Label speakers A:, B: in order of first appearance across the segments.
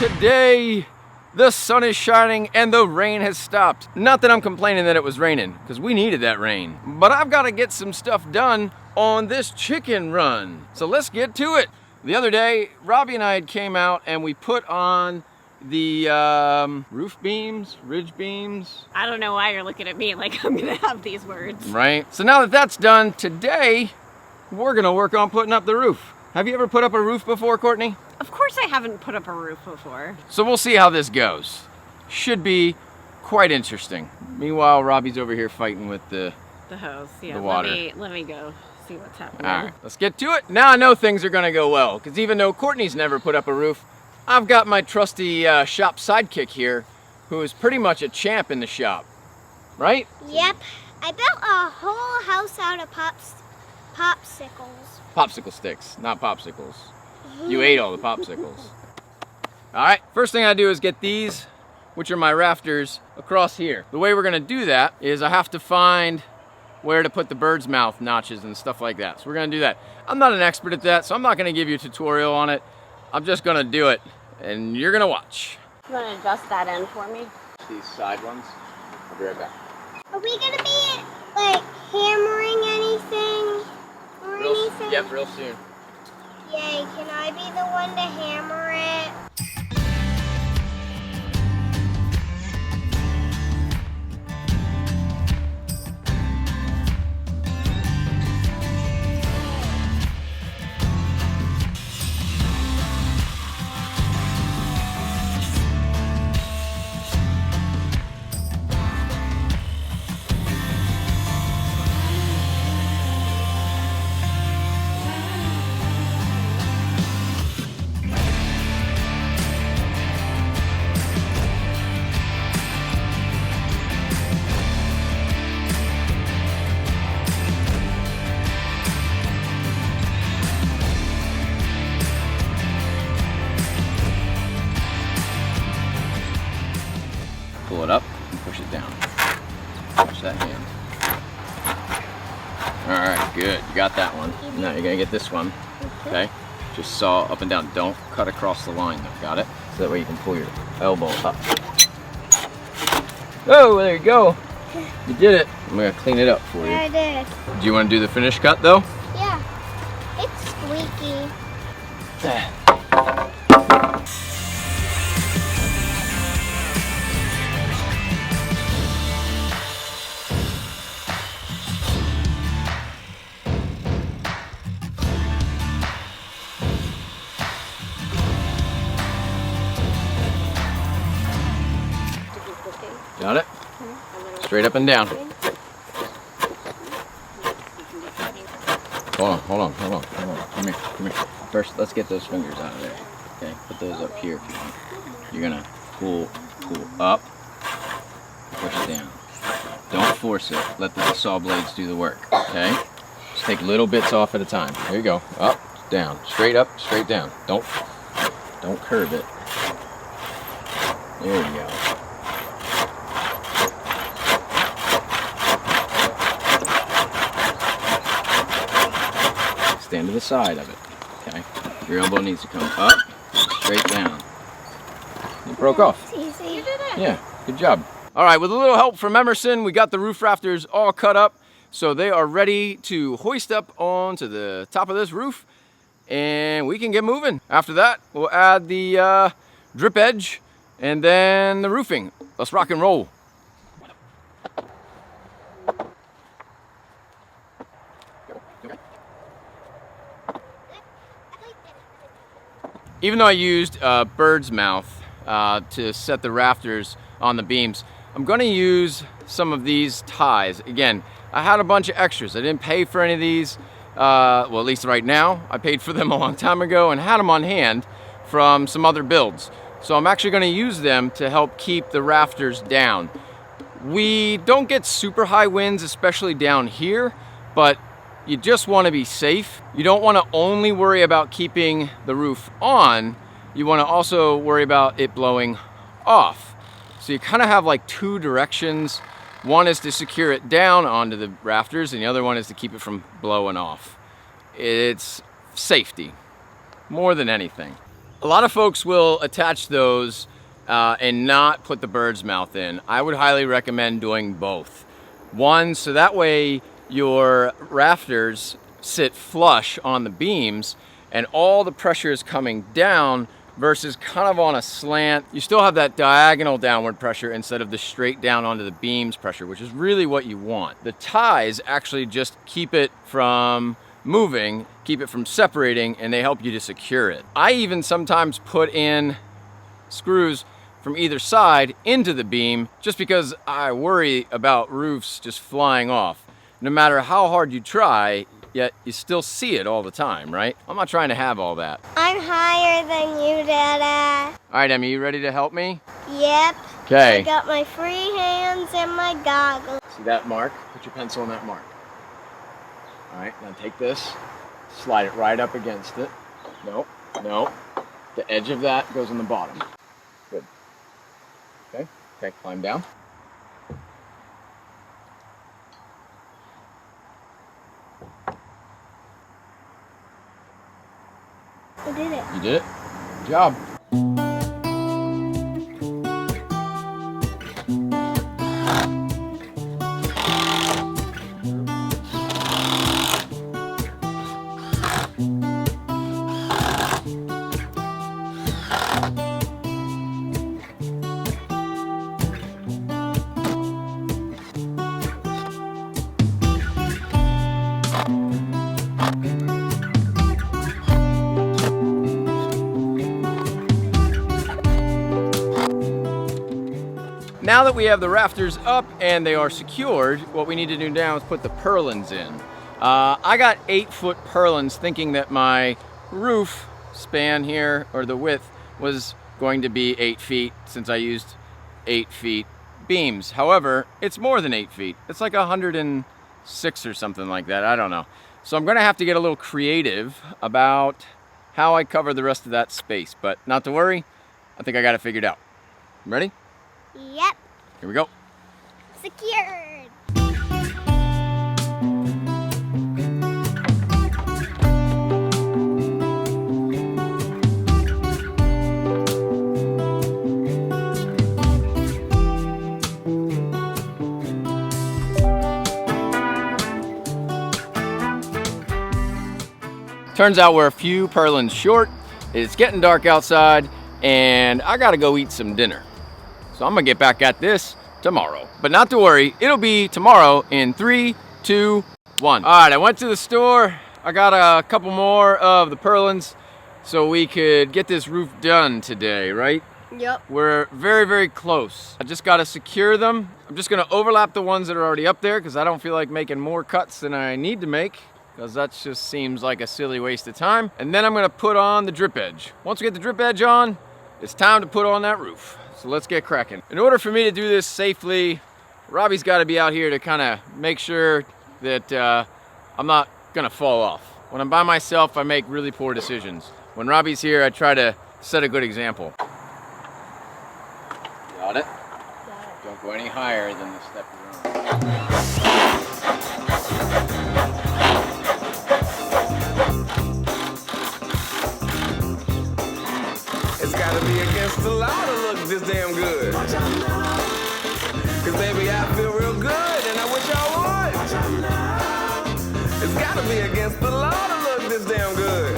A: Today, the sun is shining and the rain has stopped. Not that I'm complaining that it was raining, because we needed that rain. But I've got to get some stuff done on this chicken run. So let's get to it. The other day, Robbie and I came out and we put on the roof beams, ridge beams.
B: I don't know why you're looking at me like I'm gonna have these words.
A: Right? So now that that's done, today, we're gonna work on putting up the roof. Have you ever put up a roof before, Courtney?
B: Of course I haven't put up a roof before.
A: So we'll see how this goes. Should be quite interesting. Meanwhile, Robbie's over here fighting with the
B: hose. Yeah,
A: the water.
B: Let me go see what's happening.
A: All right, let's get to it. Now I know things are gonna go well, because even though Courtney's never put up a roof, I've got my trusty shop sidekick here, who is pretty much a champ in the shop, right?
C: Yep, I built a whole house out of popsicles.
A: Popsicle sticks, not popsicles. You ate all the popsicles. All right, first thing I do is get these, which are my rafters, across here. The way we're gonna do that is I have to find where to put the bird's mouth notches and stuff like that. So we're gonna do that. I'm not an expert at that, so I'm not gonna give you a tutorial on it. I'm just gonna do it, and you're gonna watch.
B: You wanna adjust that end for me?
A: These side ones, I'll be right back.
C: Are we gonna be like hammering anything or anything?
A: Yep, real soon.
C: Yay, can I be the one to hammer it?
A: Pull it up and push it down. Push that hand. All right, good. You got that one. Now you're gonna get this one. Okay. Just saw up and down. Don't cut across the line though. Got it? So that way you can pull your elbow up. Oh, there you go. You did it. I'm gonna clean it up for you.
C: Yeah, I did.
A: Do you want to do the finish cut though?
C: Yeah, it's squeaky.
A: Got it? Straight up and down. Hold on. Come here. First, let's get those fingers out of there. Okay, put those up here if you want. You're gonna pull up, push it down. Don't force it. Let the saw blades do the work. Okay? Just take little bits off at a time. There you go. Up, down, straight up, straight down. Don't curve it. There you go. Stand to the side of it, okay? Your elbow needs to come up, straight down. It broke off.
C: It's easy.
B: You did it.
A: Yeah, good job. All right, with a little help from Emerson, we got the roof rafters all cut up, so they are ready to hoist up onto the top of this roof, and we can get moving. After that, we'll add the drip edge, and then the roofing. Let's rock and roll. Even though I used bird's mouth to set the rafters on the beams, I'm gonna use some of these ties. Again, I had a bunch of extras. I didn't pay for any of these, well, at least right now. I paid for them a long time ago and had them on hand from some other builds. So I'm actually gonna use them to help keep the rafters down. We don't get super high winds, especially down here, but you just want to be safe. You don't want to only worry about keeping the roof on, you want to also worry about it blowing off. So you kind of have like two directions. One is to secure it down onto the rafters, and the other one is to keep it from blowing off. It's safety, more than anything. A lot of folks will attach those and not put the bird's mouth in. I would highly recommend doing both. One, so that way your rafters sit flush on the beams and all the pressure is coming down versus kind of on a slant. You still have that diagonal downward pressure instead of the straight down onto the beams pressure, which is really what you want. The ties actually just keep it from moving, keep it from separating, and they help you to secure it. I even sometimes put in screws from either side into the beam just because I worry about roofs just flying off. No matter how hard you try, yet you still see it all the time, right? I'm not trying to have all that.
C: I'm higher than you, Dada.
A: All right, Emmy, you ready to help me?
C: Yep.
A: Okay.
C: I got my free hands and my goggles.
A: See that mark? Put your pencil on that mark. All right, now take this, slide it right up against it. Nope, nope. The edge of that goes on the bottom. Good. Okay, okay, climb down.
C: I did it.
A: You did it. Good job. Now that we have the rafters up and they are secured, what we need to do now is put the purlins in. I got 8-foot purlins thinking that my roof span here, or the width, was going to be 8 feet since I used 8 feet beams. However, it's more than 8 feet. It's like 106 or something like that, I don't know. So I'm gonna have to get a little creative about how I cover the rest of that space, but not to worry, I think I got it figured out. Ready?
C: Yep.
A: Here we go.
C: Secured.
A: Turns out we're a few purlins short. It's getting dark outside and I gotta go eat some dinner. So I'm gonna get back at this tomorrow. But not to worry, it'll be tomorrow in 3, 2, 1. All right, I went to the store. I got a couple more of the purlins so we could get this roof done today, right?
B: Yep.
A: We're very, very close. I just gotta secure them. I'm just gonna overlap the ones that are already up there because I don't feel like making more cuts than I need to make, because that just seems like a silly waste of time. And then I'm gonna put on the drip edge. Once we get the drip edge on, it's time to put on that roof. So let's get cracking. In order for me to do this safely, Robbie's gotta be out here to kinda make sure that I'm not gonna fall off. When I'm by myself, I make really poor decisions. When Robbie's here, I try to set a good example. Got it? Don't go any higher than the step you're on.
D: It's gotta be against the law to look this damn good. Cause baby, I feel real good and I wish I would. It's gotta be against the law to look this damn good.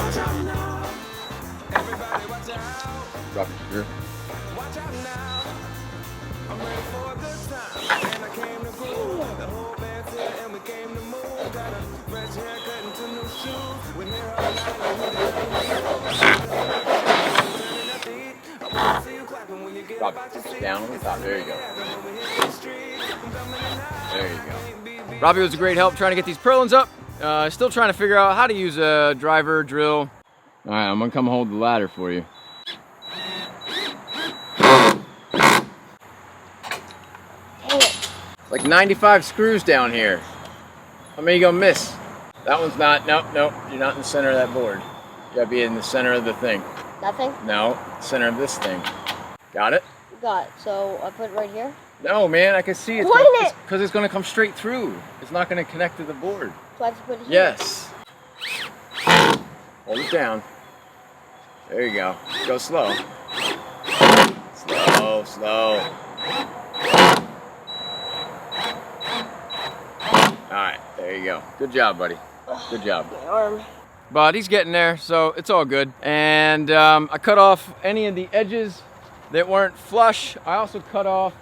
D: Everybody watch out.
A: Drop it here.
D: Watch out now. I'm ready for a good time. And I came to groove. The whole band's here and we came to move. Got a fresh haircut and 2 new shoes. We're here all night and we
A: Drop it down on the top. There you go. There you go. Robbie was a great help trying to get these purlins up. Still trying to figure out how to use a driver drill. All right, I'm gonna come hold the ladder for you. Like 95 screws down here. How many you gonna miss? That one's not, nope, you're not in the center of that board. You gotta be in the center of the thing.
B: Nothing?
A: No, center of this thing. Got it?
B: Got it. So I put it right here?
A: No, man, I can see it.
C: Point it!
A: Because it's gonna come straight through. It's not gonna connect to the board.
B: So I have to put it here?
A: Yes. Hold it down. There you go. Go slow. Slow, slow. Alright, there you go. Good job, buddy. Good job.
B: My arm.
A: But he's getting there, so it's all good. And I cut off any of the edges that weren't flush. I also cut off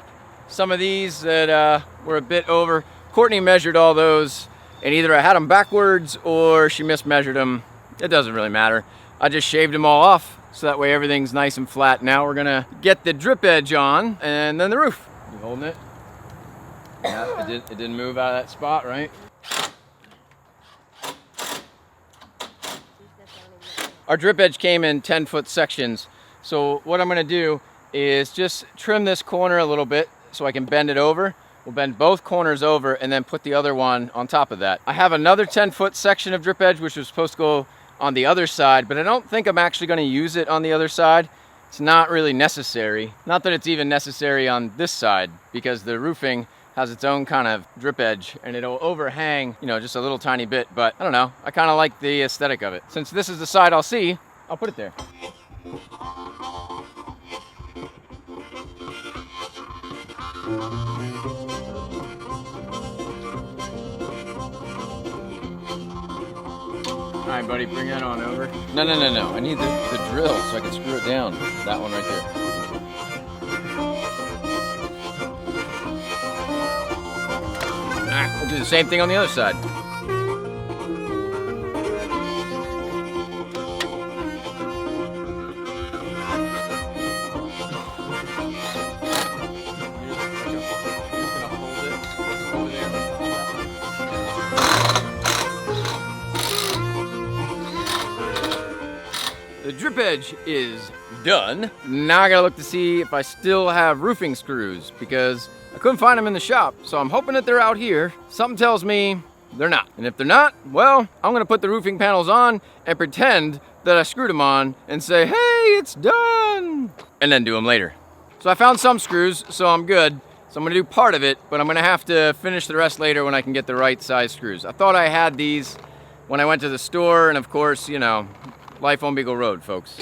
A: some of these that were a bit over. Courtney measured all those, and either I had them backwards or she mismeasured them. It doesn't really matter. I just shaved them all off, so that way everything's nice and flat. Now we're gonna get the drip edge on, and then the roof. You holding it? Yeah, it didn't move out of that spot, right? Our drip edge came in 10-foot sections. So what I'm gonna do is just trim this corner a little bit so I can bend it over. We'll bend both corners over and then put the other one on top of that. I have another 10-foot section of drip edge which was supposed to go on the other side, but I don't think I'm actually gonna use it on the other side. It's not really necessary. Not that it's even necessary on this side, because the roofing has its own kind of drip edge and it'll overhang, you know, just a little tiny bit, but I don't know. I kind of like the aesthetic of it. Since this is the side I'll see, I'll put it there. All right, buddy, bring that on over. No. I need the drill so I can screw it down. That one right there. We'll do the same thing on the other side. The drip edge is done. Now I gotta look to see if I still have roofing screws, because I couldn't find them in the shop, so I'm hoping that they're out here. Something tells me they're not. And if they're not, well, I'm gonna put the roofing panels on and pretend that I screwed them on and say, hey, it's done, and then do them later. So I found some screws, so I'm good. So I'm gonna do part of it, but I'm gonna have to finish the rest later when I can get the right size screws. I thought I had these when I went to the store, and of course, you know, life on Beagle Road, folks.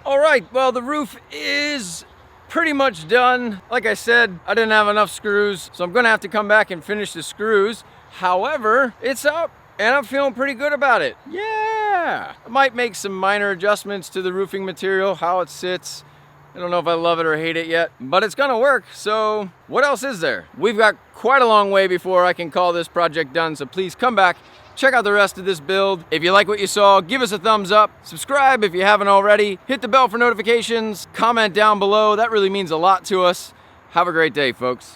A: All right, well, the roof is pretty much done. Like I said, I didn't have enough screws, so I'm gonna have to come back and finish the screws. However, it's up and I'm feeling pretty good about it. Yeah, I might make some minor adjustments to the roofing material, how it sits. I don't know if I love it or hate it yet, but it's gonna work. So what else is there? We've got quite a long way before I can call this project done, so please come back, check out the rest of this build. If you like what you saw, give us a thumbs up, subscribe if you haven't already, hit the bell for notifications, comment down below. That really means a lot to us. Have a great day, folks.